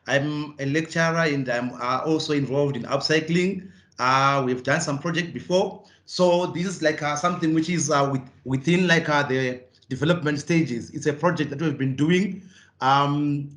I'm a lecturer and I'm also involved in upcycling. We've done some project before. So this is like something which is within like the development stages. It's a project that we've been doing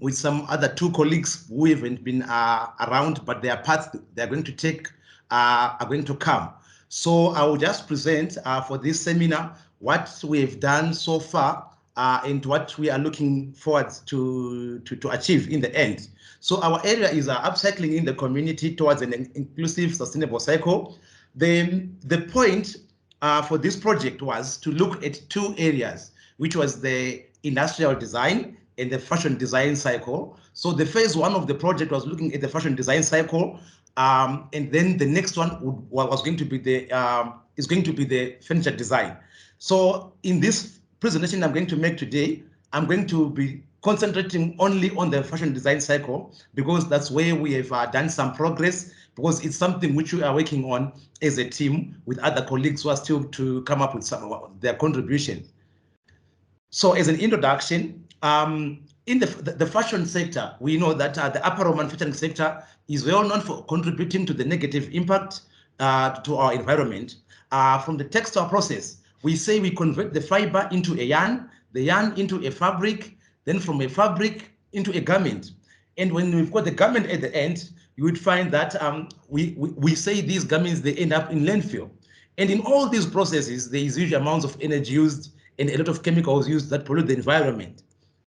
with some other two colleagues who haven't been around, but their parts they're going to take are going to come. So I will just present for this seminar what we've done so far and what we are looking forward to achieve in the end. So our area is upcycling in the community towards an inclusive, sustainable cycle. The point for this project was to look at two areas, which was the industrial design and the fashion design cycle. So the phase one of the project was looking at the fashion design cycle, and then the next one was going to be the furniture design. So in this presentation I'm going to make today, I'm going to be concentrating only on the fashion design cycle because that's where we have done some progress, because it's something which we are working on as a team with other colleagues who are still to come up with some of their contribution. So as an introduction, in the fashion sector, we know that the apparel manufacturing sector is well known for contributing to the negative impact to our environment. From the textile process, we say we convert the fiber into a yarn, the yarn into a fabric, then from a fabric into a garment. And when we've got the garment at the end, you would find that we say these garments, they end up in landfill. And in all these processes, there is huge amounts of energy used and a lot of chemicals used that pollute the environment.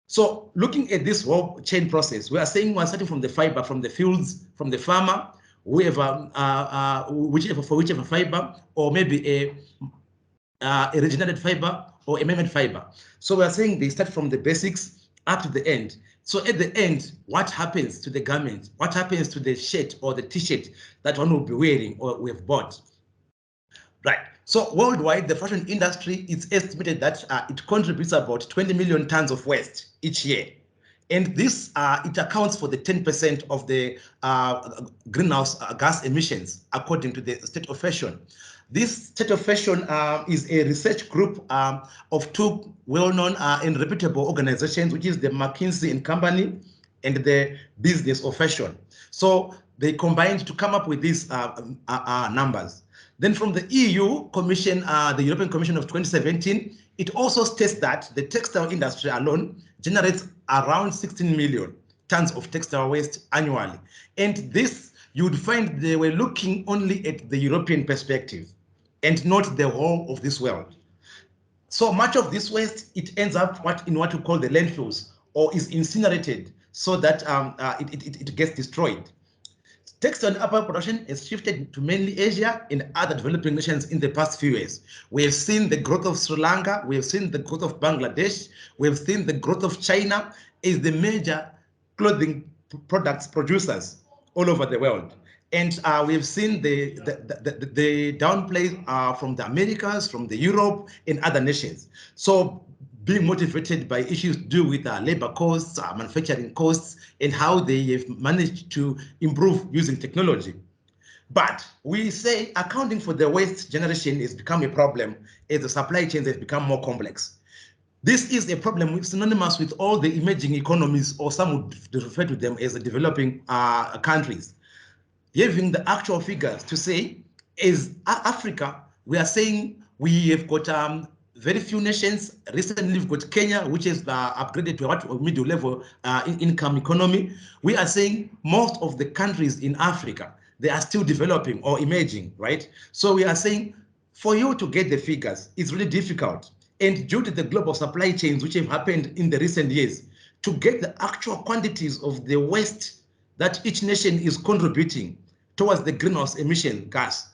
So looking at this whole chain process, we are saying we're starting from the fiber, from the fields, from the farmer, whoever, whichever fiber, or maybe a regenerated fiber or a man-made fiber. So we are saying they start from the basics up to the end. So at the end, what happens to the garment? What happens to the shirt or the t-shirt that one will be wearing or we have bought? Right. So worldwide, the fashion industry, it's estimated that it contributes about 20 million tons of waste each year. And this, it accounts for the 10% of the greenhouse gas emissions, according to the State of Fashion. This State of Fashion is a research group of two well-known and reputable organizations, which is the McKinsey & Company and the Business of Fashion. So they combined to come up with these numbers. Then from the EU Commission, the European Commission of 2017, it also states that the textile industry alone generates around 16 million tons of textile waste annually. And this, you would find they were looking only at the European perspective and not the whole of this world. So much of this waste, it ends up in what we call the landfills, or is incinerated so that it gets destroyed. Textile and apparel production has shifted to mainly Asia and other developing nations in the past few years. We have seen the growth of Sri Lanka, we have seen the growth of Bangladesh, we have seen the growth of China as the major clothing products producers all over the world. And we have seen the downplay from the Americas, from the Europe and other nations. So being motivated by issues to do with labor costs, manufacturing costs, and how they have managed to improve using technology. But we say accounting for the waste generation has become a problem as the supply chains have become more complex. This is a problem synonymous with all the emerging economies, or some would refer to them as the developing countries. Giving the actual figures to say, as Africa, we are saying we have got very few nations. Recently, we've got Kenya, which is upgraded to a middle level income economy. We are saying most of the countries in Africa, they are still developing or emerging, right? So we are saying for you to get the figures, it's really difficult. And due to the global supply chains, which have happened in the recent years, to get the actual quantities of the waste that each nation is contributing towards the greenhouse emission gas,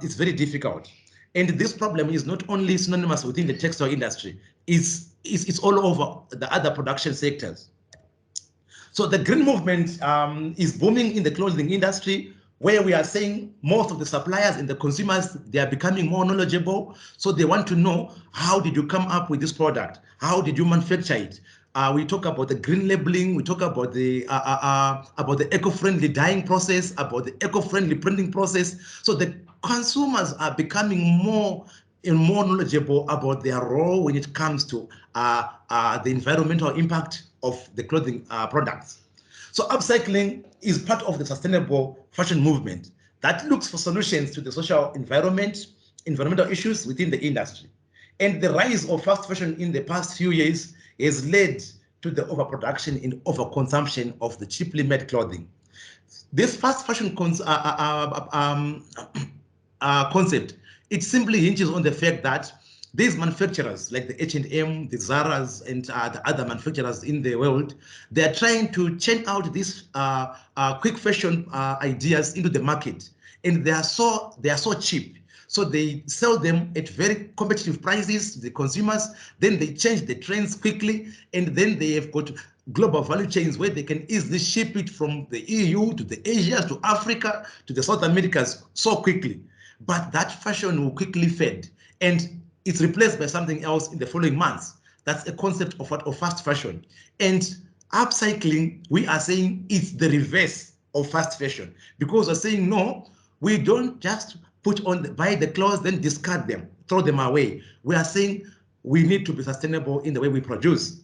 it's very difficult. And this problem is not only synonymous within the textile industry, it's all over the other production sectors. So the green movement is booming in the clothing industry, where we are saying most of the suppliers and the consumers, they are becoming more knowledgeable. So they want to know, how did you come up with this product? How did you manufacture it? We talk about the green labeling, we talk about the eco-friendly dyeing process, about the eco-friendly printing process. So the consumers are becoming more and more knowledgeable about their role when it comes to the environmental impact of the clothing products. So upcycling is part of the sustainable fashion movement that looks for solutions to the social environmental issues within the industry. And the rise of fast fashion in the past few years has led to the overproduction and overconsumption of the cheaply made clothing. This fast fashion concept, it simply hinges on the fact that these manufacturers like the H&M, the Zara's, and the other manufacturers in the world, they are trying to churn out these quick fashion ideas into the market, and they are so cheap. So they sell them at very competitive prices to the consumers. Then they change the trends quickly, and then they have got global value chains where they can easily ship it from the EU to the Asia to Africa to the South Americas so quickly. But that fashion will quickly fade, and it's replaced by something else in the following months. That's a concept of fast fashion. And upcycling, we are saying it's the reverse of fast fashion, because we're saying no, we don't just buy the clothes, then discard them, throw them away. We are saying we need to be sustainable in the way we produce.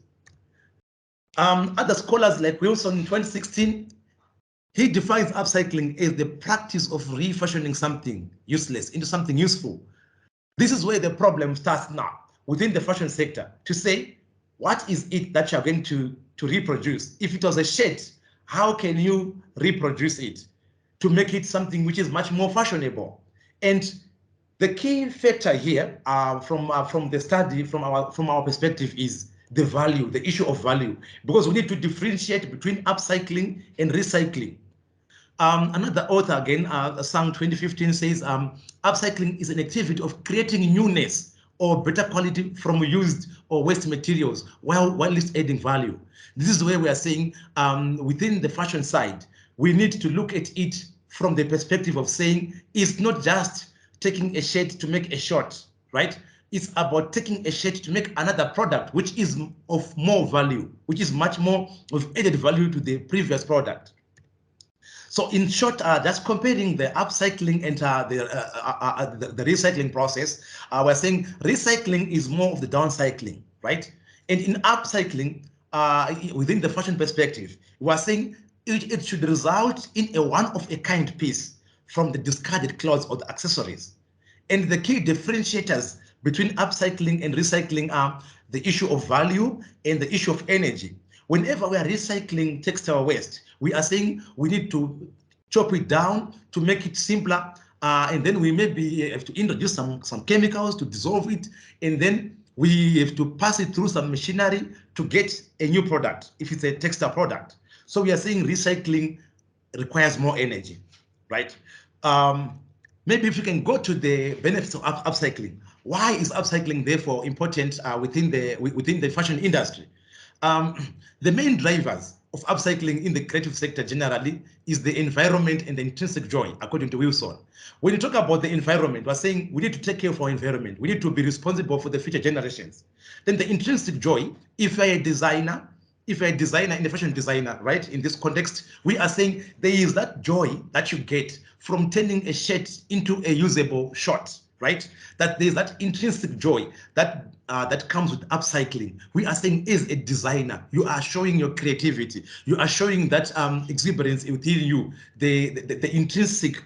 Other scholars like Wilson in 2016, he defines upcycling as the practice of refashioning something useless into something useful. This is where the problem starts now within the fashion sector, to say, what is it that you're going to reproduce? If it was a shirt, how can you reproduce it to make it something which is much more fashionable? And the key factor here from the study, from our perspective, is the value, the issue of value, because we need to differentiate between upcycling and recycling. Another author, again, Sang 2015, says upcycling is an activity of creating newness or better quality from used or waste materials while adding value. This is where we are saying within the fashion side, we need to look at it from the perspective of saying it's not just taking a shirt to make a short, right? It's about taking a shirt to make another product which is of more value, which is much more of added value to the previous product. So in short, just comparing the upcycling and the recycling process, we're saying recycling is more of the downcycling, right? And in upcycling, within the fashion perspective, we're saying it should result in a one-of-a-kind piece from the discarded clothes or the accessories. And the key differentiators between upcycling and recycling are the issue of value and the issue of energy. Whenever we are recycling textile waste, we are saying we need to chop it down to make it simpler, and then we maybe have to introduce some chemicals to dissolve it, and then we have to pass it through some machinery to get a new product if it's a textile product. So we are saying recycling requires more energy, right? Maybe if you can go to the benefits of upcycling. Why is upcycling therefore important within the fashion industry? The main drivers of upcycling in the creative sector generally is the environment and the intrinsic joy, according to Wilson. When you talk about the environment, we're saying we need to take care of our environment. We need to be responsible for the future generations. Then the intrinsic joy, if you're a designer, in a fashion designer, right, in this context, we are saying there is that joy that you get from turning a shirt into a usable short, right? That there's that intrinsic joy that that comes with upcycling. We are saying, as a designer, you are showing your creativity. You are showing that exuberance within you, the intrinsic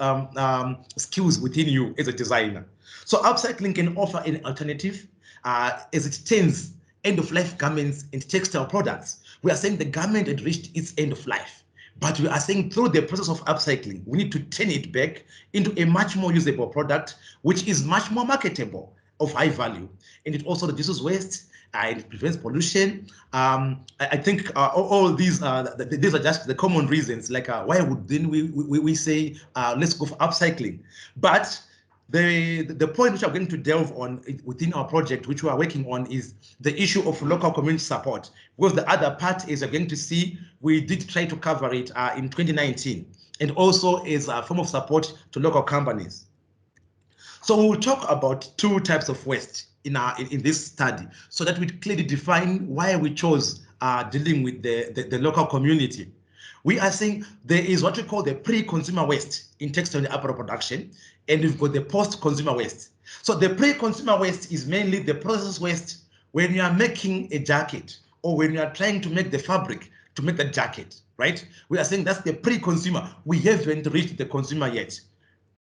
skills within you as a designer. So upcycling can offer an alternative as it turns end-of-life garments into textile products. We are saying the garment had reached its end of life, but we are saying through the process of upcycling, we need to turn it back into a much more usable product, which is much more marketable, of high value, and it also reduces waste. It prevents pollution. I think all these are just the common reasons. Like why would then we say let's go for upcycling? But the point which I'm going to delve on within our project, which we are working on, is the issue of local community support. Because the other part is you're going to see we did try to cover it in 2019, and also as a form of support to local companies. So we'll talk about two types of waste in this study, so that we clearly define why we chose dealing with the local community. We are saying there is what we call the pre-consumer waste in textile and apparel production, and we've got the post-consumer waste. So the pre-consumer waste is mainly the process waste when you are making a jacket, or when you are trying to make the fabric to make the jacket, right? We are saying that's the pre-consumer. We haven't reached the consumer yet.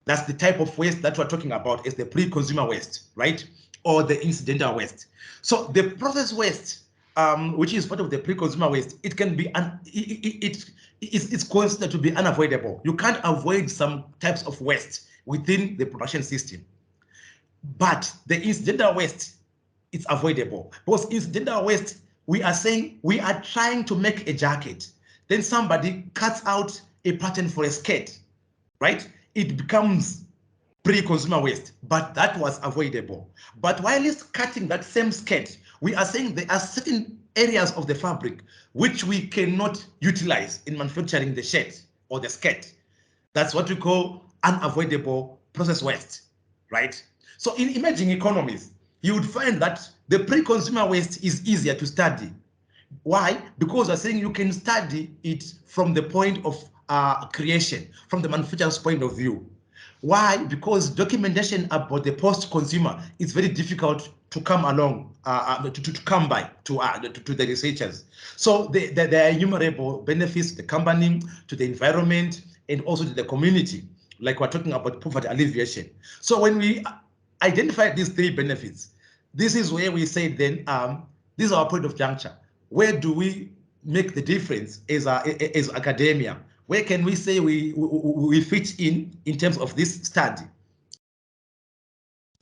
That's the type of waste that we're talking about is the pre-consumer waste, right? Or the incidental waste. So the process waste, which is part of the pre-consumer waste, it can be, it's considered to be unavoidable. You can't avoid some types of waste within the production system. But the incidental waste, it's avoidable. Because incidental waste, we are saying we are trying to make a jacket. Then somebody cuts out a pattern for a skirt, right? It becomes pre-consumer waste, but that was avoidable. But while it's cutting that same skirt, we are saying there are certain areas of the fabric which we cannot utilize in manufacturing the shirt or the skirt. That's what we call unavoidable process waste, right? So in emerging economies, you would find that the pre-consumer waste is easier to study. Why? Because we're saying you can study it from the point of creation, from the manufacturer's point of view. Why? Because documentation about the post-consumer is very difficult to come along, to come by to the researchers. So there are innumerable benefits to the company, to the environment, and also to the community, like we're talking about poverty alleviation. So when we identify these three benefits, this is where we say then, this is our point of juncture. Where do we make the difference as academia? Where can we say we fit in terms of this study?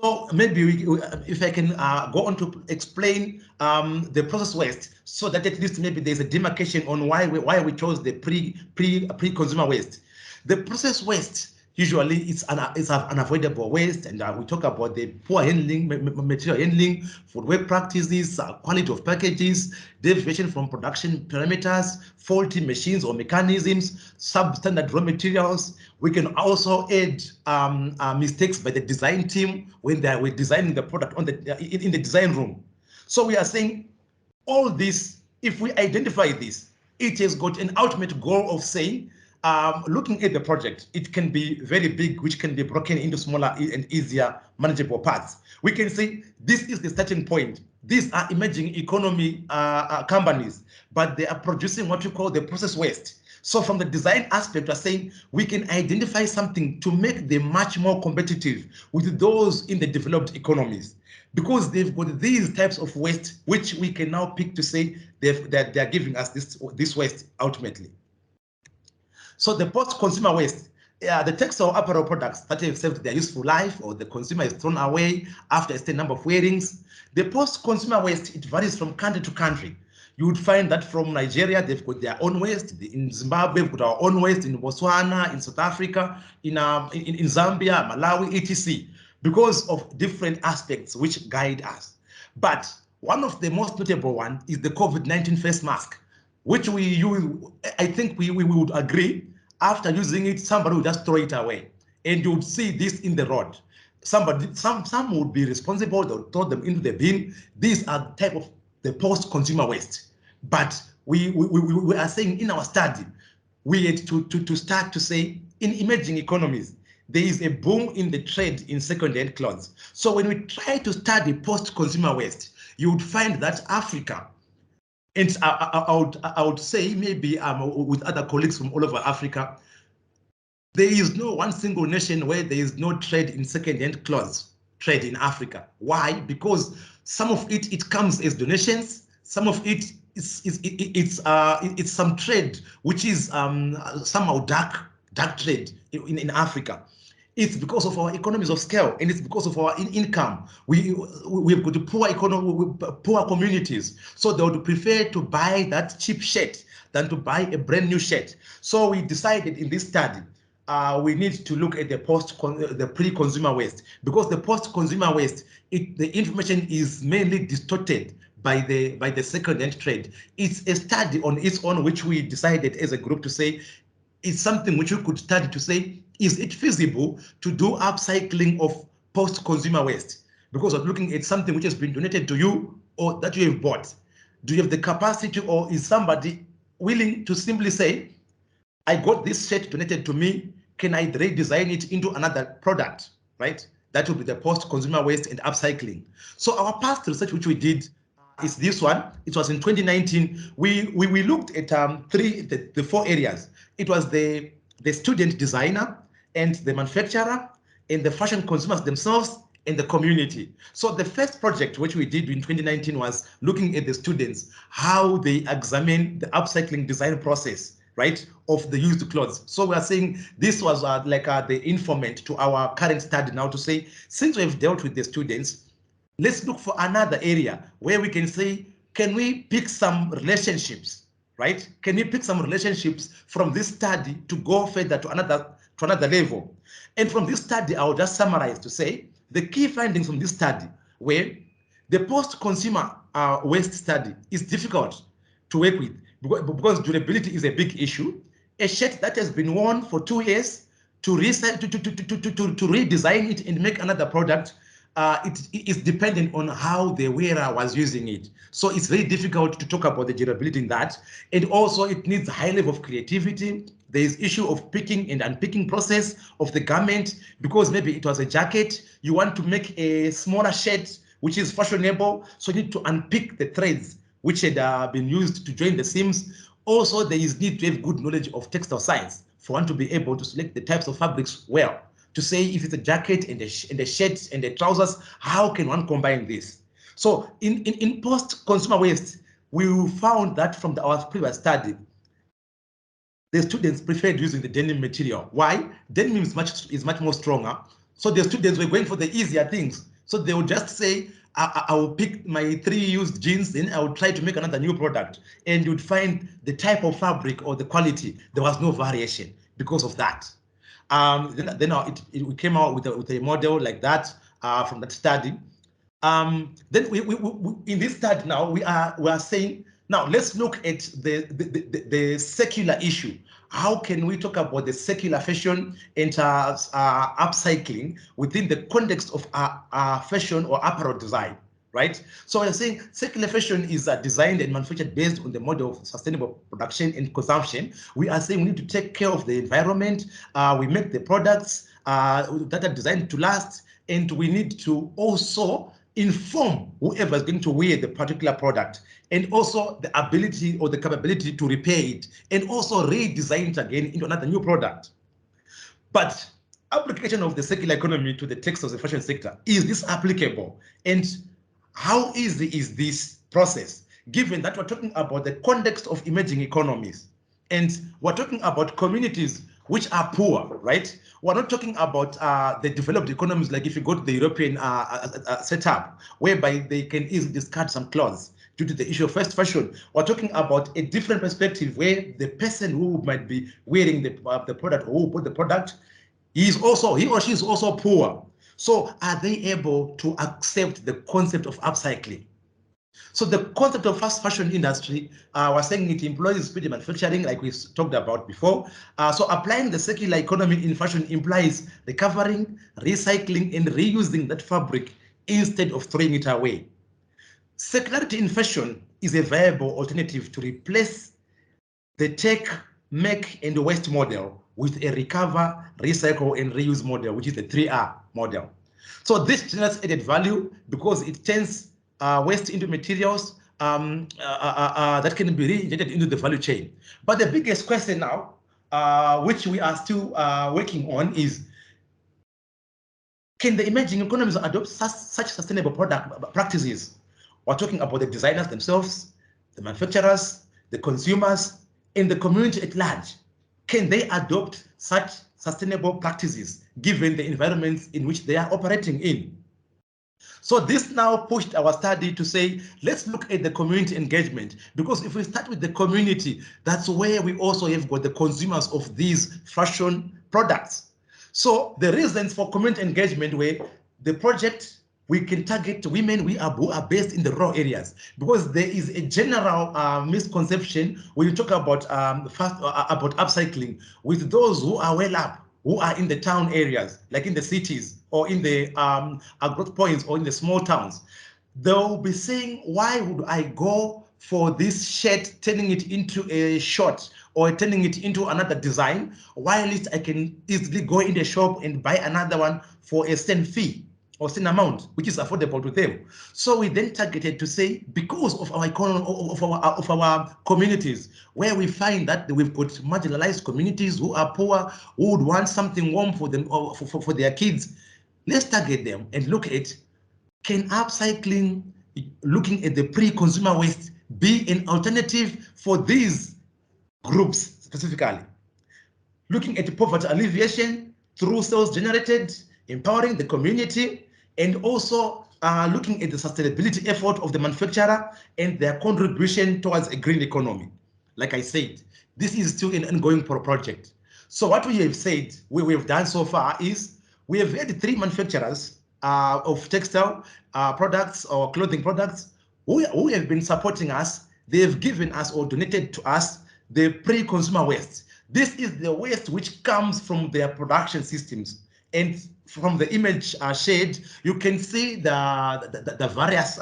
So maybe if I can go on to explain the process waste, so that at least maybe there's a demarcation on why we chose the pre-consumer waste. The process waste usually it's unavoidable waste, and we talk about the poor handling, material handling, food work practices, quality of packages, deviation from production parameters, faulty machines or mechanisms, substandard raw materials. We can also add mistakes by the design team when we're designing the product in the design room. So we are saying all this, if we identify this, it has got an ultimate goal of saying, looking at the project, it can be very big, which can be broken into smaller and easier manageable parts. We can say this is the starting point. These are emerging economy companies, but they are producing what we call the process waste. So from the design aspect, we're saying we can identify something to make them much more competitive with those in the developed economies, because they've got these types of waste, which we can now pick to say that they're giving us this waste ultimately. So the post-consumer waste, the textile apparel products that have served their useful life or the consumer is thrown away after a certain number of wearings. The post-consumer waste, it varies from country to country. You would find that from Nigeria, they've got their own waste. In Zimbabwe, we've got our own waste. In Botswana, in South Africa, in Zambia, Malawi, etc. Because of different aspects which guide us. But one of the most notable one is the COVID-19 face mask, which I think we would agree, after using it, somebody would just throw it away. And you would see this in the road. Some would be responsible, they'll throw them into the bin. These are the type of the post-consumer waste. But we are saying in our study, we had to start to say, in emerging economies, there is a boom in the trade in second-hand clothes. So when we try to study post-consumer waste, you would find that Africa, and I would say maybe with other colleagues from all over Africa, there is no one single nation where there is no trade in second-hand clothes trade in Africa. Why? Because some of it comes as donations, some of it it's some trade which is somehow dark trade in Africa. It's because of our economies of scale, and it's because of our income. We've got poor communities, so they would prefer to buy that cheap shirt than to buy a brand new shirt. So we decided in this study, we need to look at the pre-consumer waste, because the post-consumer waste, the information is mainly distorted by the second-hand trade. It's a study on its own, which we decided as a group to say it's something which we could study to say, is it feasible to do upcycling of post-consumer waste? Because we're looking at something which has been donated to you or that you have bought. Do you have the capacity, or is somebody willing to simply say, I got this shirt donated to me, can I redesign it into another product, right? That would be the post-consumer waste and upcycling. So our past research, which we did is this one. It was in 2019. We looked at the 4 areas. It was the student designer and the manufacturer and the fashion consumers themselves and the community. So the first project which we did in 2019 was looking at the students, how they examine the upcycling design process, right, of the used clothes. So we are saying this was the informant to our current study now, to say, since we've dealt with the students, let's look for another area where we can say, can we pick some relationships, right? Can we pick some relationships from this study to go further to another level? And from this study, I'll just summarize to say, the key findings from this study were the post-consumer waste study is difficult to work with because durability is a big issue. A shirt that has been worn for 2 years, to redesign it and make another product, it is dependent on how the wearer was using it. So it's very difficult to talk about the durability in that. And also it needs a high level of creativity. There is issue of picking and unpicking process of the garment, because maybe it was a jacket, you want to make a smaller shirt which is fashionable, so you need to unpick the threads which had been used to join the seams. Also, there is need to have good knowledge of textile science for one to be able to select the types of fabrics well, to say if it's a jacket and a shirt and the trousers, how can one combine this? So in post-consumer waste, we found that from our previous study, the students preferred using the denim material. Why? Denim is much more stronger. So the students were going for the easier things. So they would just say, I will pick my 3 used jeans, then I would try to make another new product. And you would find the type of fabric or the quality, there was no variation because of that. Then we came out with a model like that from that study. Then we in this study now we are saying, now let's look at the secular issue. How can we talk about the secular fashion and upcycling within the context of fashion or apparel design, right? So we're saying secular fashion is designed and manufactured based on the model of sustainable production and consumption. We are saying we need to take care of the environment. We make the products that are designed to last, and we need to also inform whoever is going to wear the particular product, and also the ability or the capability to repair it, and also redesign it again into another new product. But application of the circular economy to the textiles and fashion sector, is this applicable? And how easy is this process, given that we're talking about the context of emerging economies, and we're talking about communities which are poor, right? We're not talking about the developed economies, like if you go to the European setup, whereby they can easily discard some clothes due to the issue of fast fashion. We're talking about a different perspective where the person who might be wearing the product, or who bought the product, he or she is also poor. So are they able to accept the concept of upcycling? So the concept of fast fashion industry, was saying it employs speedy manufacturing, like we talked about before. So applying the circular economy in fashion implies recovering, recycling, and reusing that fabric instead of throwing it away. Circularity in fashion is a viable alternative to replace the take, make, and waste model with a recover, recycle, and reuse model, which is the 3R model. So this generates added value because it turns waste into materials that can be reinjected into the value chain. But the biggest question now, which we are still working on, is, can the emerging economies adopt such sustainable product practices? We're talking about the designers themselves, the manufacturers, the consumers, and the community at large. Can they adopt such sustainable practices given the environments in which they are operating in? So this now pushed our study to say, let's look at the community engagement, because if we start with the community, that's where we also have got the consumers of these fashion products. So the reasons for community engagement were the project, we can target women who are based in the rural areas, because there is a general misconception when you talk about about upcycling with those who are well up, who are in the town areas, like in the cities or in the growth points or in the small towns. They'll be saying, why would I go for this shirt, turning it into a short or turning it into another design, while I can easily go in the shop and buy another one for a certain fee? or certain amount which is affordable to them. So we then targeted to say, because of our economy, of our communities, where we find that we've got marginalized communities who are poor, who would want something warm for them or for their kids, let's target them and look at, can upcycling, looking at the pre-consumer waste, be an alternative for these groups specifically? Looking at poverty alleviation through sales generated, empowering the community, and also looking at the sustainability effort of the manufacturer and their contribution towards a green economy. Like I said, this is still an ongoing project. So what we have said, we have done so far is, we have had 3 manufacturers of textile products or clothing products who have been supporting us. They have given us or donated to us the pre-consumer waste. This is the waste which comes from their production systems. And from the image shared, you can see the various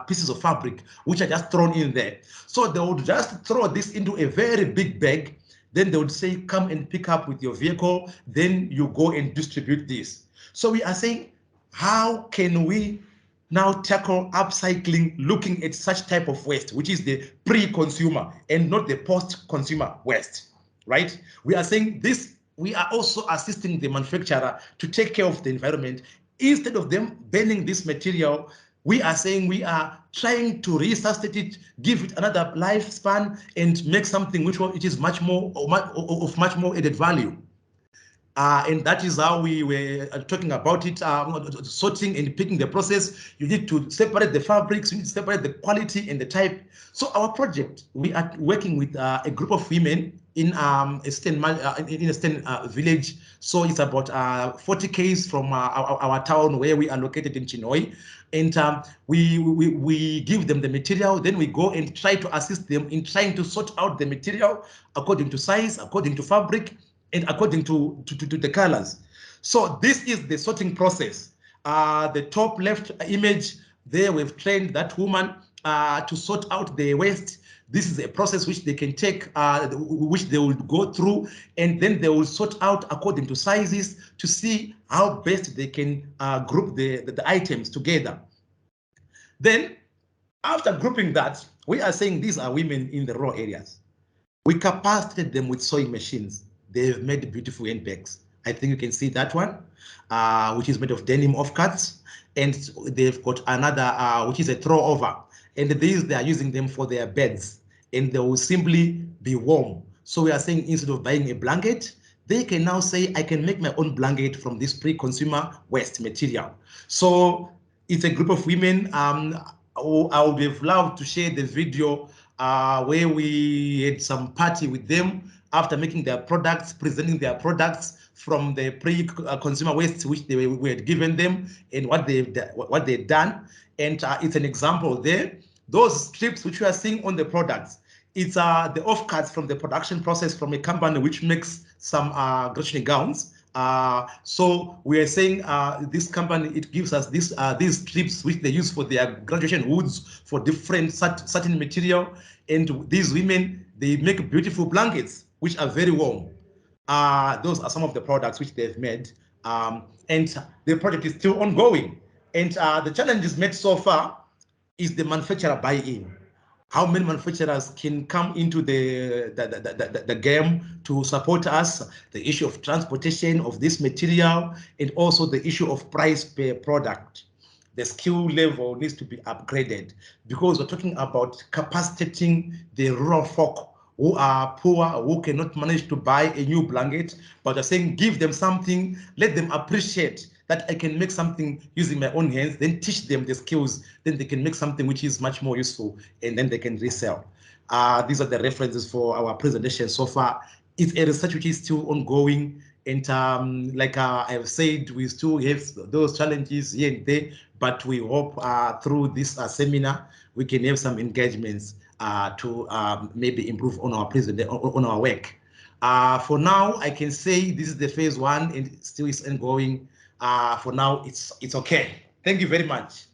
pieces of fabric which are just thrown in there. So they would just throw this into a very big bag. Then they would say, come and pick up with your vehicle. Then you go and distribute this. So we are saying, how can we now tackle upcycling, looking at such type of waste, which is the pre-consumer and not the post-consumer waste, right? We are saying this, we are also assisting the manufacturer to take care of the environment. Instead of them burning this material, we are saying we are trying to resuscitate it, give it another lifespan, and make something which is much more of much more added value. And that is how we were talking about it, sorting and picking the process. You need to separate the fabrics, you need to separate the quality and the type. So our project, we are working with a group of women in a village. So it's about 40 km from our town where we are located in Chinhoyi. And we give them the material, then we go and try to assist them in trying to sort out the material according to size, according to fabric, and according to the colors. So this is the sorting process. The top left image there, we've trained that woman to sort out the waste. This is a process which they can take, which they will go through, and then they will sort out according to sizes to see how best they can group the items together. Then, after grouping that, we are saying these are women in the raw areas. We capacitated them with sewing machines. They've made beautiful handbags. I think you can see that one, which is made of denim offcuts. And they've got another, which is a throw over. And these, they are using them for their beds. And they will simply be warm. So we are saying, instead of buying a blanket, they can now say, I can make my own blanket from this pre-consumer waste material. So it's a group of women. I would have loved to share the video where we had some party with them after making their products, presenting their products from the pre-consumer waste which we had given them and what they've done. And it's an example there. Those strips which we are seeing on the products, it's the offcuts from the production process from a company which makes some graduation gowns. So we are saying this company, it gives us these strips which they use for their graduation hoods for different certain material. And these women, they make beautiful blankets which are very warm. Those are some of the products which they've made. And the project is still ongoing. And the challenges made so far is the manufacturer buy-in. How many manufacturers can come into the game to support us, the issue of transportation of this material, and also the issue of price per product. The skill level needs to be upgraded because we're talking about capacitating the rural folk who are poor, who cannot manage to buy a new blanket, but are saying, give them something, let them appreciate that I can make something using my own hands, then teach them the skills, then they can make something which is much more useful, and then they can resell. These are the references for our presentation so far. It's a research which is still ongoing, and like I have said, we still have those challenges here and there, but we hope through this seminar, we can have some engagements to maybe improve on our work. For now, I can say this is the phase 1 and still is ongoing. For now, it's okay. Thank you very much.